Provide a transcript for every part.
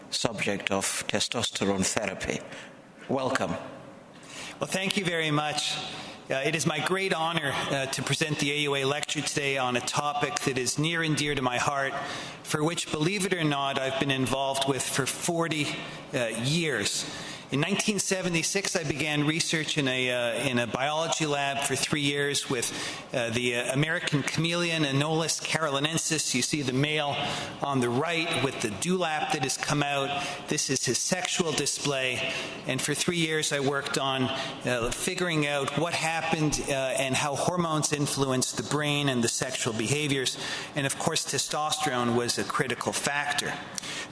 subject of testosterone therapy. Welcome. Well, thank you very much. It is my great honor to present the AUA lecture today on a topic that is near and dear to my heart, for which, believe it or not, I've been involved with for 40 years. In 1976, I began research in a biology lab for 3 years with the American chameleon, Anolis carolinensis. You see the male on the right with the dewlap that has come out. This is his sexual display. And for 3 years, I worked on figuring out what happened and how hormones influence the brain and the sexual behaviors. And of course, testosterone was a critical factor.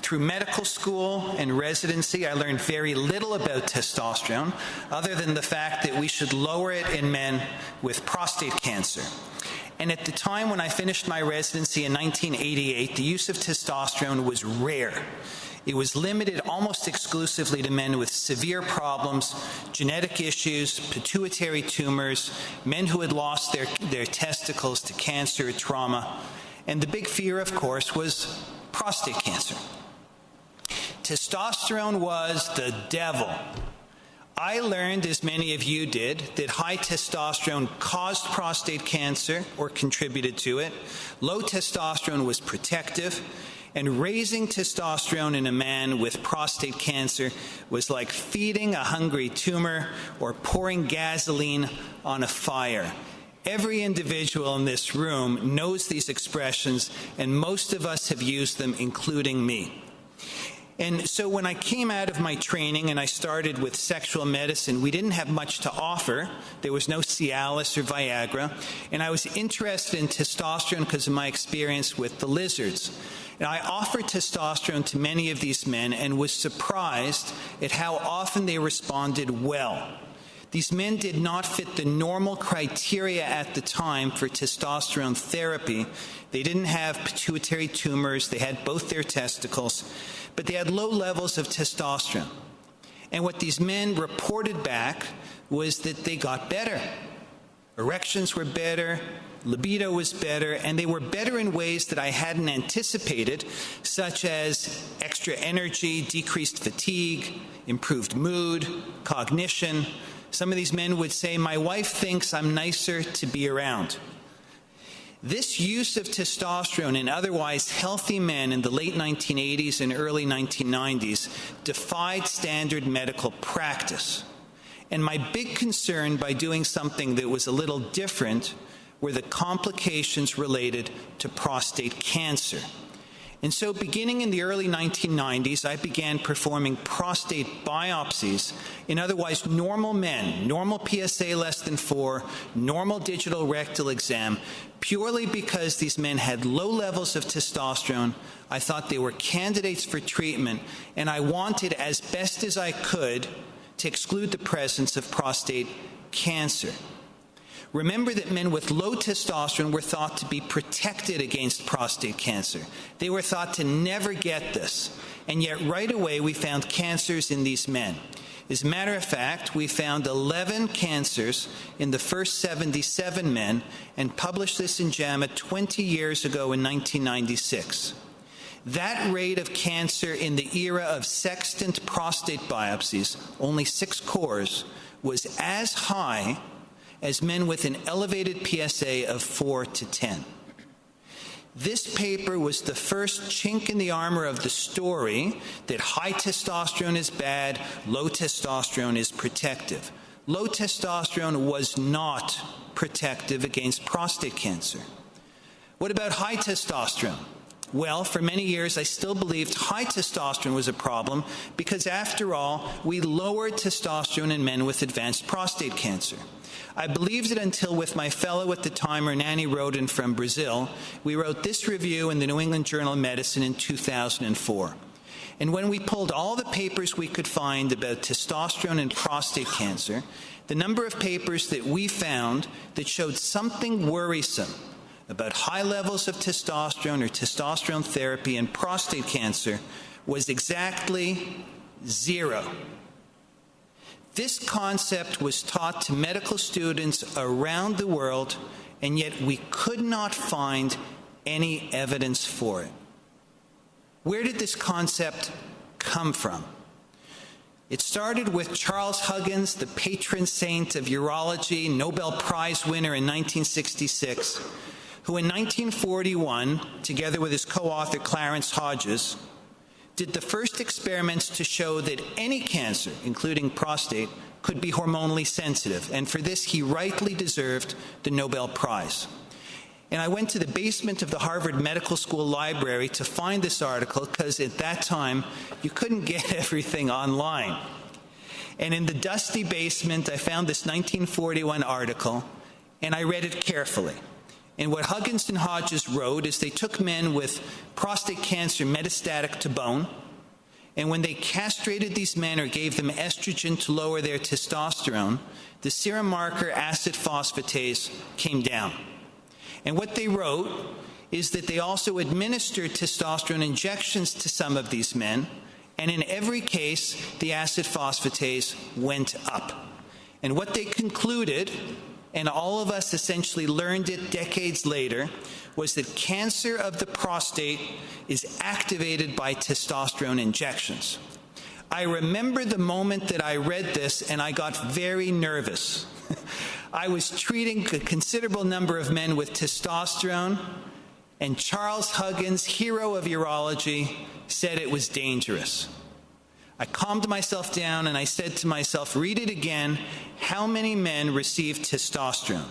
Through medical school and residency, I learned very little about testosterone, other than the fact that we should lower it in men with prostate cancer. And at the time when I finished my residency in 1988, the use of testosterone was rare. It was limited almost exclusively to men with severe problems, genetic issues, pituitary tumors, men who had lost their testicles to cancer or trauma. And the big fear, of course, was prostate cancer. Testosterone was the devil. I learned, as many of you did, that high testosterone caused prostate cancer or contributed to it. Low testosterone was protective. And raising testosterone in a man with prostate cancer was like feeding a hungry tumor or pouring gasoline on a fire. Every individual in this room knows these expressions, and most of us have used them, including me. And so when I came out of my training and I started with sexual medicine, we didn't have much to offer. There was no Cialis or Viagra. And I was interested in testosterone because of my experience with the lizards. And I offered testosterone to many of these men and was surprised at how often they responded well. These men did not fit the normal criteria at the time for testosterone therapy. They didn't have pituitary tumors. They had both their testicles, but they had low levels of testosterone. And what these men reported back was that they got better. Erections were better, libido was better, and they were better in ways that I hadn't anticipated, such as extra energy, decreased fatigue, improved mood, cognition. Some of these men would say, "My wife thinks I'm nicer to be around." This use of testosterone in otherwise healthy men in the late 1980s and early 1990s defied standard medical practice. And my big concern by doing something that was a little different were the complications related to prostate cancer. And so beginning in the early 1990s, I began performing prostate biopsies in otherwise normal men, normal PSA less than 4, normal digital rectal exam, purely because these men had low levels of testosterone. I thought they were candidates for treatment, and I wanted, as best as I could, to exclude the presence of prostate cancer. Remember that men with low testosterone were thought to be protected against prostate cancer. They were thought to never get this, and yet right away we found cancers in these men. As a matter of fact, we found 11 cancers in the first 77 men and published this in JAMA 20 years ago in 1996. That rate of cancer in the era of sextant prostate biopsies, only 6 cores, was as high as men with an elevated PSA of 4 to 10. This paper was the first chink in the armor of the story that high testosterone is bad, low testosterone is protective. Low testosterone was not protective against prostate cancer. What about high testosterone? Well, for many years, I still believed high testosterone was a problem because, after all, we lowered testosterone in men with advanced prostate cancer. I believed it until, with my fellow at the time, Hernani Rodin from Brazil, we wrote this review in the New England Journal of Medicine in 2004. And when we pulled all the papers we could find about testosterone and prostate cancer, the number of papers that we found that showed something worrisome about high levels of testosterone or testosterone therapy in prostate cancer was exactly 0. This concept was taught to medical students around the world, and yet we could not find any evidence for it. Where did this concept come from? It started with Charles Huggins, the patron saint of urology, Nobel Prize winner in 1966, who in 1941, together with his co-author Clarence Hodges, did the first experiments to show that any cancer, including prostate, could be hormonally sensitive, and for this he rightly deserved the Nobel Prize. And I went to the basement of the Harvard Medical School library to find this article because at that time you couldn't get everything online. And in the dusty basement I found this 1941 article and I read it carefully. And what Huggins and Hodges wrote is they took men with prostate cancer metastatic to bone, and when they castrated these men or gave them estrogen to lower their testosterone, the serum marker acid phosphatase came down. And what they wrote is that they also administered testosterone injections to some of these men, and in every case, the acid phosphatase went up. And what they concluded, and all of us essentially learned it decades later, was that cancer of the prostate is activated by testosterone injections. I remember the moment that I read this and I got very nervous. I was treating a considerable number of men with testosterone, and Charles Huggins, hero of urology, said it was dangerous. I calmed myself down and I said to myself, read it again, how many men received testosterone?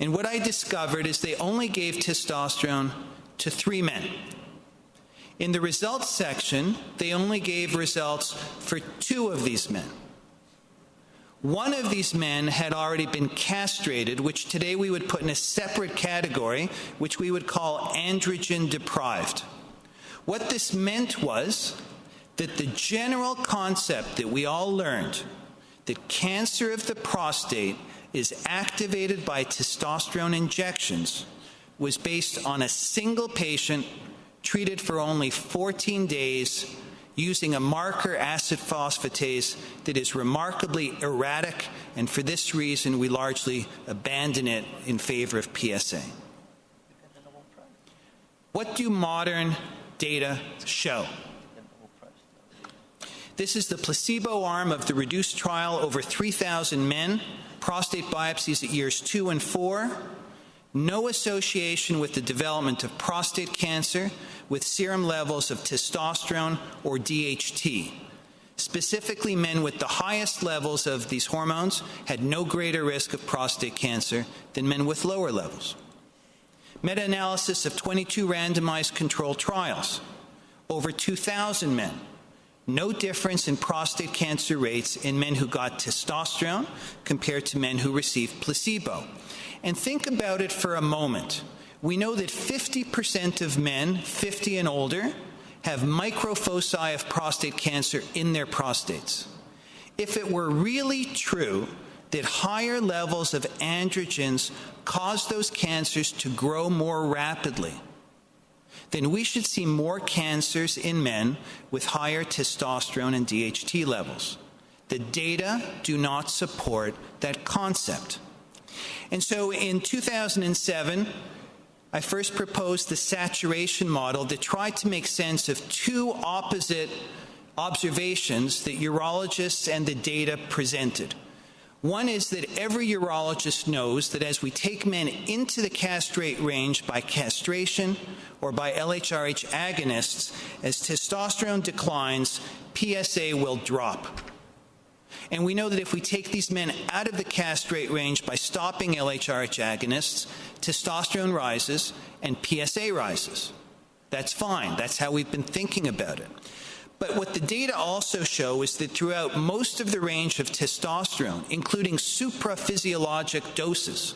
And what I discovered is they only gave testosterone to 3 men. In the results section, they only gave results for 2 of these men. One of these men had already been castrated, which today we would put in a separate category, which we would call androgen deprived. What this meant was that the general concept that we all learned, that cancer of the prostate is activated by testosterone injections, was based on a single patient treated for only 14 days using a marker acid phosphatase that is remarkably erratic, and for this reason we largely abandon it in favor of PSA. What do modern data show? This is the placebo arm of the reduced trial, over 3,000 men, prostate biopsies at years 2 and 4, no association with the development of prostate cancer with serum levels of testosterone or DHT. Specifically, men with the highest levels of these hormones had no greater risk of prostate cancer than men with lower levels. Meta-analysis of 22 randomized controlled trials, over 2,000 men. No difference in prostate cancer rates in men who got testosterone compared to men who received placebo. And think about it for a moment. We know that 50% of men 50 and older have microfoci of prostate cancer in their prostates. If it were really true that higher levels of androgens cause those cancers to grow more rapidly, then we should see more cancers in men with higher testosterone and DHT levels. The data do not support that concept. And so in 2007, I first proposed the saturation model that tried to make sense of 2 opposite observations that urologists and the data presented. One is that every urologist knows that as we take men into the castrate range by castration or by LHRH agonists, as testosterone declines, PSA will drop. And we know that if we take these men out of the castrate range by stopping LHRH agonists, testosterone rises and PSA rises. That's fine. That's how we've been thinking about it. But what the data also show is that throughout most of the range of testosterone, including supraphysiologic doses,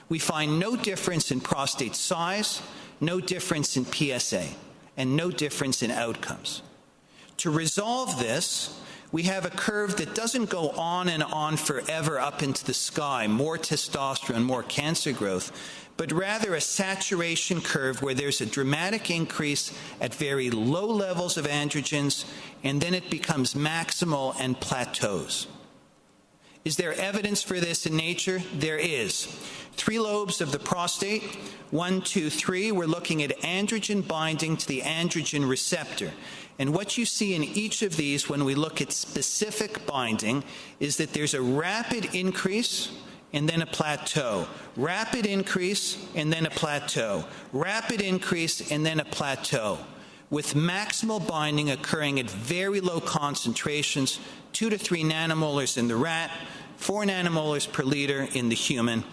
we find no difference in prostate size, no difference in PSA, and no difference in outcomes. To resolve this, we have a curve that doesn't go on and on forever up into the sky, more testosterone, more cancer growth, but rather a saturation curve where there's a dramatic increase at very low levels of androgens, and then it becomes maximal and plateaus. Is there evidence for this in nature? There is. 3 lobes of the prostate, 1, 2, 3, we're looking at androgen binding to the androgen receptor. And what you see in each of these when we look at specific binding is that there's a rapid increase and then a plateau. Rapid increase and then a plateau. Rapid increase and then a plateau, with maximal binding occurring at very low concentrations, 2 to 3 nanomolars in the rat, 4 nanomolars per liter in the human.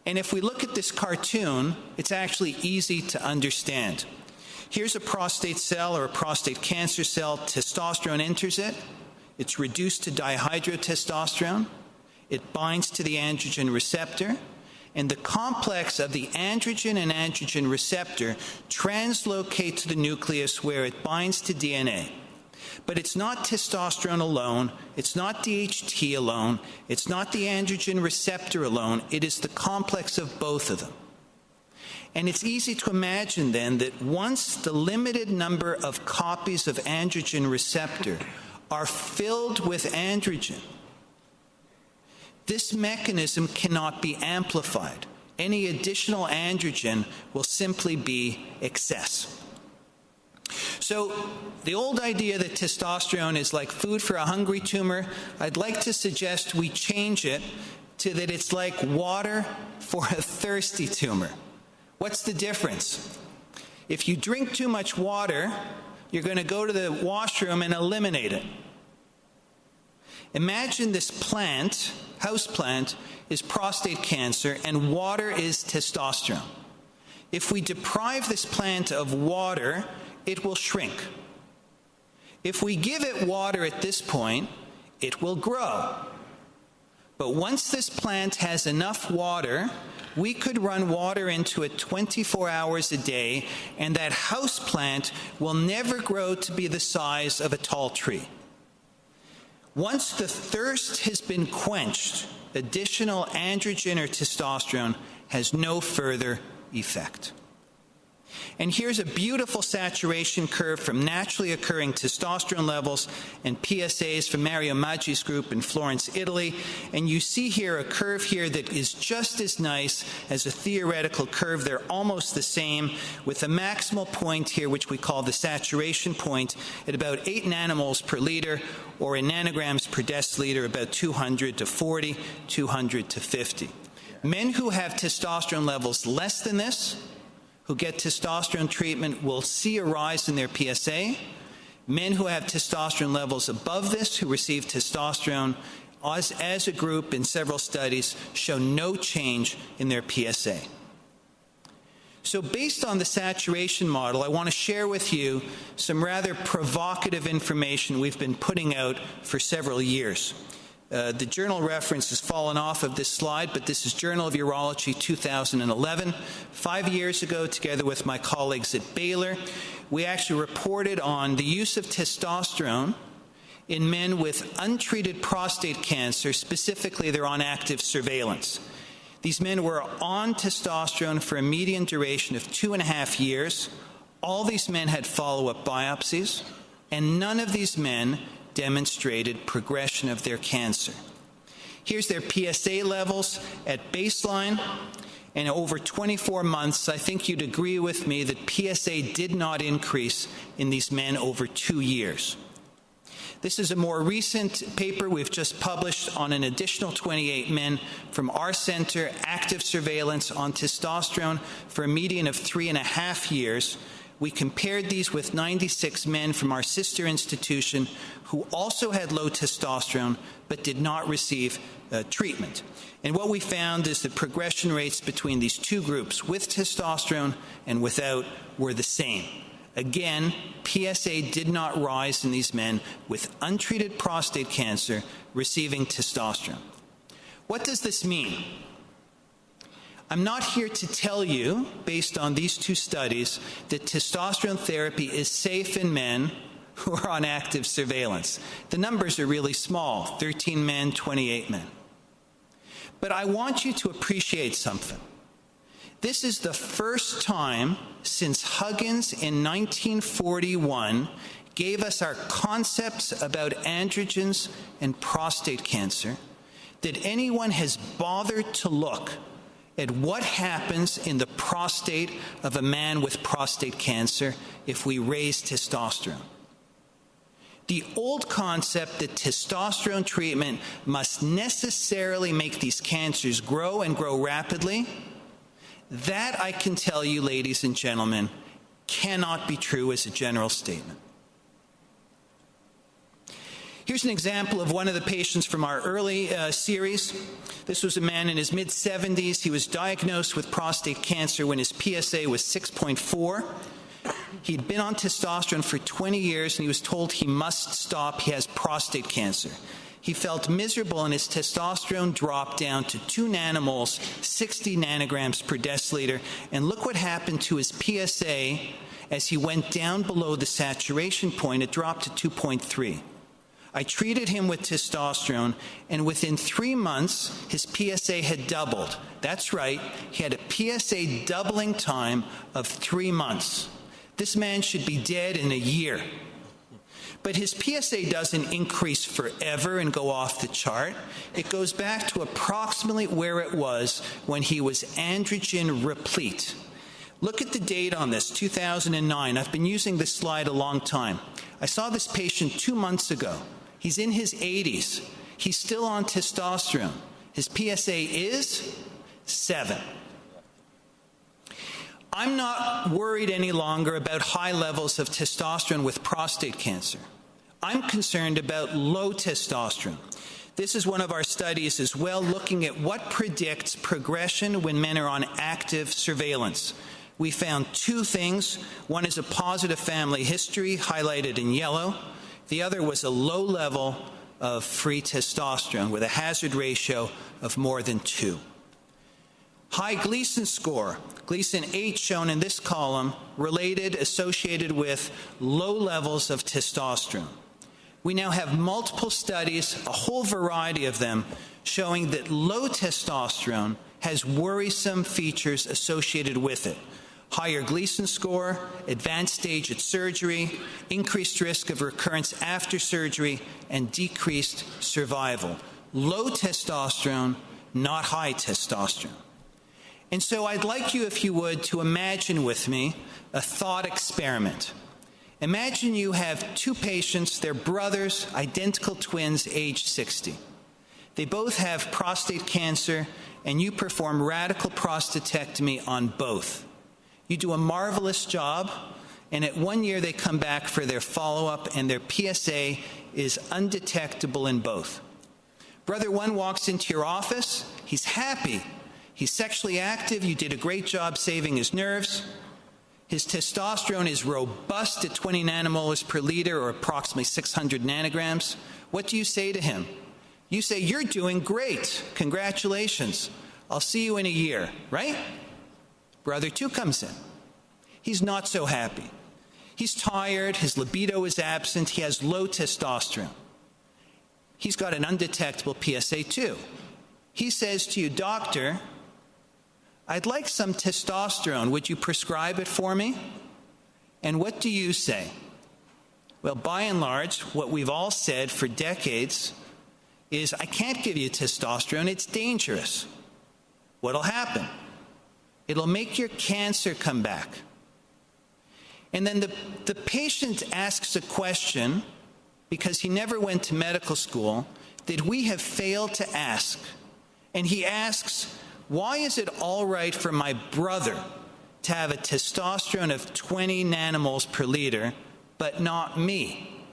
And if we look at this cartoon, it's actually easy to understand. Here's a prostate cell or a prostate cancer cell. Testosterone enters it. It's reduced to dihydrotestosterone. It binds to the androgen receptor. And the complex of the androgen and androgen receptor translocates to the nucleus where it binds to DNA. But it's not testosterone alone, it's not DHT alone, it's not the androgen receptor alone, it is the complex of both of them. And it's easy to imagine then that once the limited number of copies of androgen receptor are filled with androgen, this mechanism cannot be amplified. Any additional androgen will simply be excess. So the old idea that testosterone is like food for a hungry tumor, I'd like to suggest we change it to that it's like water for a thirsty tumor. What's the difference? If you drink too much water, you're going to go to the washroom and eliminate it. Imagine this plant, house plant, is prostate cancer and water is testosterone. If we deprive this plant of water, it will shrink. If we give it water at this point, it will grow. But once this plant has enough water, we could run water into it 24 hours a day, and that house plant will never grow to be the size of a tall tree. Once the thirst has been quenched, additional androgen or testosterone has no further effect. And here's a beautiful saturation curve from naturally occurring testosterone levels and PSAs from Mario Maggi's group in Florence, Italy. And you see here a curve here that is just as nice as a theoretical curve. They're almost the same, with a maximal point here, which we call the saturation point, at about 8 nanomoles per liter, or in nanograms per deciliter, about 200 to 40, 200 to 50. Men who have testosterone levels less than this, who get testosterone treatment, will see a rise in their PSA. Men who have testosterone levels above this, who receive testosterone as a group in several studies, show no change in their PSA. So based on the saturation model, I want to share with you some rather provocative information we've been putting out for several years. The journal reference has fallen off of this slide, but this is Journal of Urology 2011. 5 years ago, together with my colleagues at Baylor, we actually reported on the use of testosterone in men with untreated prostate cancer. Specifically, they're on active surveillance. These men were on testosterone for a median duration of 2.5 years. All these men had follow-up biopsies, and none of these men demonstrated progression of their cancer. Here's their PSA levels at baseline, and over 24 months, I think you'd agree with me that PSA did not increase in these men over 2 years. This is a more recent paper we've just published on an additional 28 men from our center, active surveillance on testosterone for a median of 3.5 years. We compared these with 96 men from our sister institution who also had low testosterone but did not receive treatment. And what we found is that progression rates between these two groups, with testosterone and without, were the same. Again, PSA did not rise in these men with untreated prostate cancer receiving testosterone. What does this mean? I'm not here to tell you, based on these two studies, that testosterone therapy is safe in men who are on active surveillance. The numbers are really small, 13 men, 28 men. But I want you to appreciate something. This is the first time since Huggins in 1941 gave us our concepts about androgens and prostate cancer that anyone has bothered to look at what happens in the prostate of a man with prostate cancer if we raise testosterone. The old concept that testosterone treatment must necessarily make these cancers grow and grow rapidly, that I can tell you, ladies and gentlemen, cannot be true as a general statement. Here's an example of one of the patients from our early series. This was a man in his mid-70s. He was diagnosed with prostate cancer when his PSA was 6.4. He'd been on testosterone for 20 years, and he was told he must stop. He has prostate cancer. He felt miserable, and his testosterone dropped down to 2 nanomoles, 60 nanograms per deciliter. And look what happened to his PSA as he went down below the saturation point. It dropped to 2.3. I treated him with testosterone, and within 3 months, his PSA had doubled. That's right, he had a PSA doubling time of 3 months. This man should be dead in a year. But his PSA doesn't increase forever and go off the chart. It goes back to approximately where it was when he was androgen replete. Look at the date on this, 2009. I've been using this slide a long time. I saw this patient 2 months ago. He's in his 80s. He's still on testosterone. His PSA is 7. I'm not worried any longer about high levels of testosterone with prostate cancer. I'm concerned about low testosterone. This is one of our studies as well, looking at what predicts progression when men are on active surveillance. We found 2 things. One is a positive family history, highlighted in yellow. The other was a low level of free testosterone with a hazard ratio of more than 2. High Gleason score, Gleason 8 shown in this column, associated with low levels of testosterone. We now have multiple studies, a whole variety of them, showing that low testosterone has worrisome features associated with it. Higher Gleason score, advanced stage at surgery, increased risk of recurrence after surgery, and decreased survival. Low testosterone, not high testosterone. And so I'd like you, if you would, to imagine with me a thought experiment. Imagine you have 2 patients, they're brothers, identical twins, age 60. They both have prostate cancer, and you perform radical prostatectomy on both. You do a marvelous job, and at 1 year they come back for their follow-up, and their PSA is undetectable in both. Brother 1 walks into your office. He's happy. He's sexually active. You did a great job saving his nerves. His testosterone is robust at 20 nanomolars per liter, or approximately 600 nanograms. What do you say to him? You say, "You're doing great. Congratulations. I'll see you in a year," right? Brother 2 comes in. He's not so happy. He's tired. His libido is absent. He has low testosterone. He's got an undetectable PSA too. He says to you, "Doctor, I'd like some testosterone. Would you prescribe it for me?" And what do you say? Well, by and large, what we've all said for decades is, "I can't give you testosterone. It's dangerous." What'll happen? It'll make your cancer come back. And then the patient asks a question, because he never went to medical school, that we have failed to ask. And he asks, why is it all right for my brother to have a testosterone of 20 nanomoles per liter, but not me?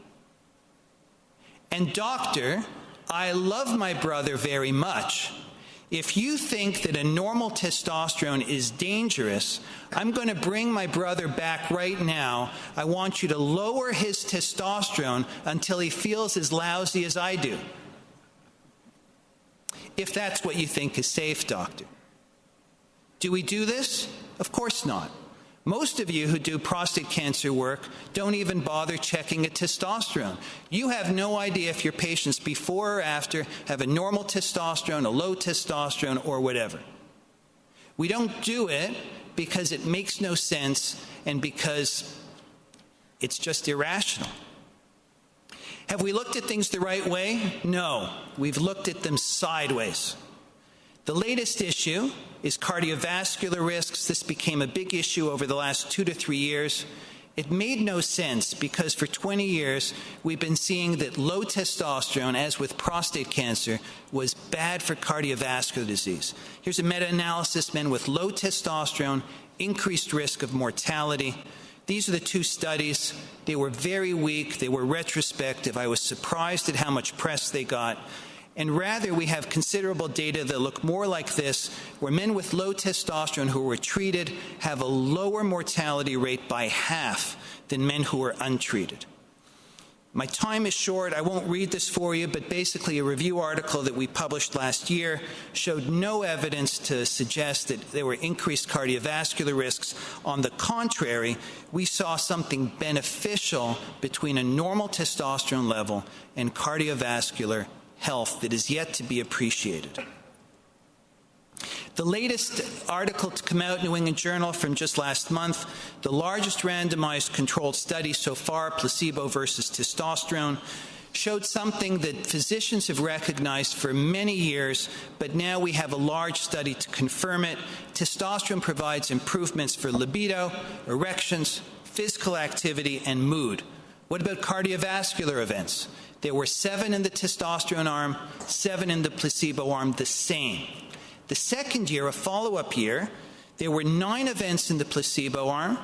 And doctor, I love my brother very much. If you think that a normal testosterone is dangerous, I'm going to bring my brother back right now. I want you to lower his testosterone until he feels as lousy as I do. If that's what you think is safe, doctor. Do we do this? Of course not. Most of you who do prostate cancer work don't even bother checking a testosterone. You have no idea if your patients before or after have a normal testosterone, a low testosterone, or whatever. We don't do it because it makes no sense and because it's just irrational. Have we looked at things the right way? No. We've looked at them sideways. The latest issue is cardiovascular risks. This became a big issue over the last 2 to 3 years. It made no sense because for 20 years we've been seeing that low testosterone, as with prostate cancer, was bad for cardiovascular disease. Here's a meta-analysis: men with low testosterone, increased risk of mortality. These are the two studies. They were very weak. They were retrospective. I was surprised at how much press they got. And rather, we have considerable data that look more like this, where men with low testosterone who were treated have a lower mortality rate by half than men who were untreated. My time is short. I won't read this for you, but basically a review article that we published last year showed no evidence to suggest that there were increased cardiovascular risks. On the contrary, we saw something beneficial between a normal testosterone level and cardiovascular health that is yet to be appreciated. The latest article to come out in New England Journal from just last month, the largest randomized controlled study so far, placebo versus testosterone, showed something that physicians have recognized for many years, but now we have a large study to confirm it. Testosterone provides improvements for libido, erections, physical activity, and mood. What about cardiovascular events? There were 7 in the testosterone arm, 7 in the placebo arm, the same. The second year, a follow-up year, there were 9 events in the placebo arm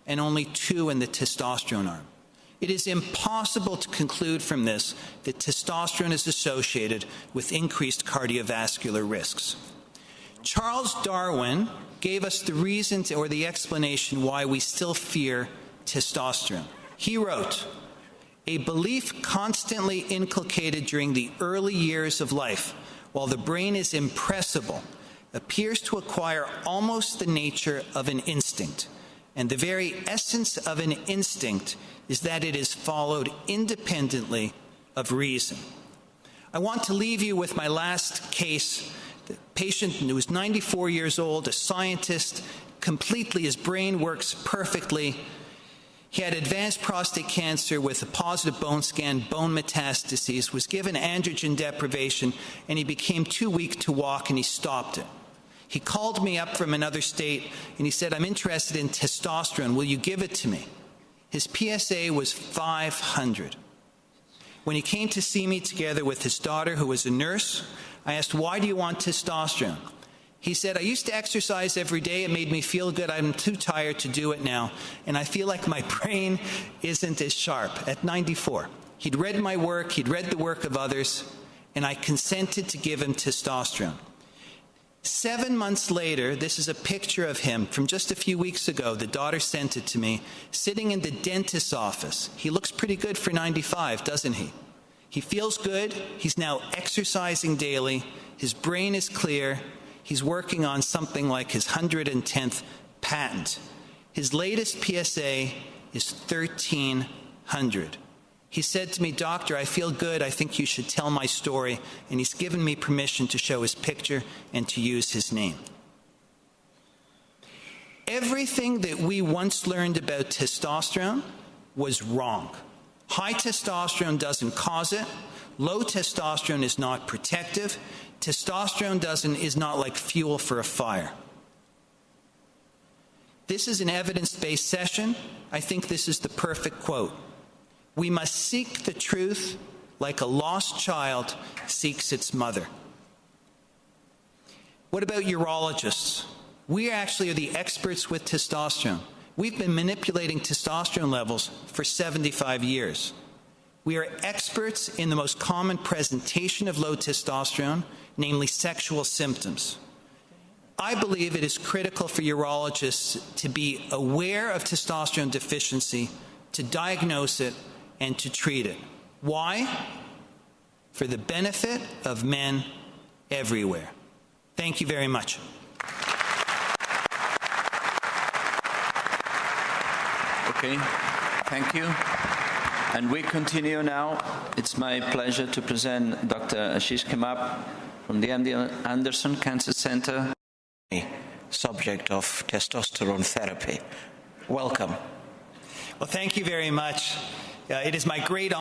and only 2 in the testosterone arm. It is impossible to conclude from this that testosterone is associated with increased cardiovascular risks. Charles Darwin gave us the reasons or the explanation why we still fear testosterone. He wrote, "A belief constantly inculcated during the early years of life, while the brain is impressible, appears to acquire almost the nature of an instinct. And the very essence of an instinct is that it is followed independently of reason." I want to leave you with my last case. The patient who was 94 years old, a scientist, completely, his brain works perfectly. He had advanced prostate cancer with a positive bone scan, bone metastases, was given androgen deprivation, and he became too weak to walk, and he stopped it. He called me up from another state, and he said, "I'm interested in testosterone. Will you give it to me?" His PSA was 500. When he came to see me together with his daughter, who was a nurse, I asked, "Why do you want testosterone?" He said, "I used to exercise every day. It made me feel good. I'm too tired to do it now. And I feel like my brain isn't as sharp." At 94. He'd read my work. He'd read the work of others. And I consented to give him testosterone. 7 months later, this is a picture of him from just a few weeks ago. The daughter sent it to me, sitting in the dentist's office. He looks pretty good for 95, doesn't he? He feels good. He's now exercising daily. His brain is clear. He's working on something like his 110th patent. His latest PSA is 1,300. He said to me, "Doctor, I feel good. I think you should tell my story." And he's given me permission to show his picture and to use his name. Everything that we once learned about testosterone was wrong. High testosterone doesn't cause it. Low testosterone is not protective. Testosterone is not like fuel for a fire. This is an evidence-based session. I think this is the perfect quote. "We must seek the truth like a lost child seeks its mother." What about urologists? We actually are the experts with testosterone. We've been manipulating testosterone levels for 75 years. We are experts in the most common presentation of low testosterone, namely sexual symptoms. I believe it is critical for urologists to be aware of testosterone deficiency, to diagnose it, and to treat it. Why? For the benefit of men everywhere. Thank you very much. Okay, thank you. And we continue now. It's my pleasure to present Dr. Ashish Kemap from the MD Anderson Cancer Center. subject of testosterone therapy. Welcome. Well, thank you very much. It is my great honor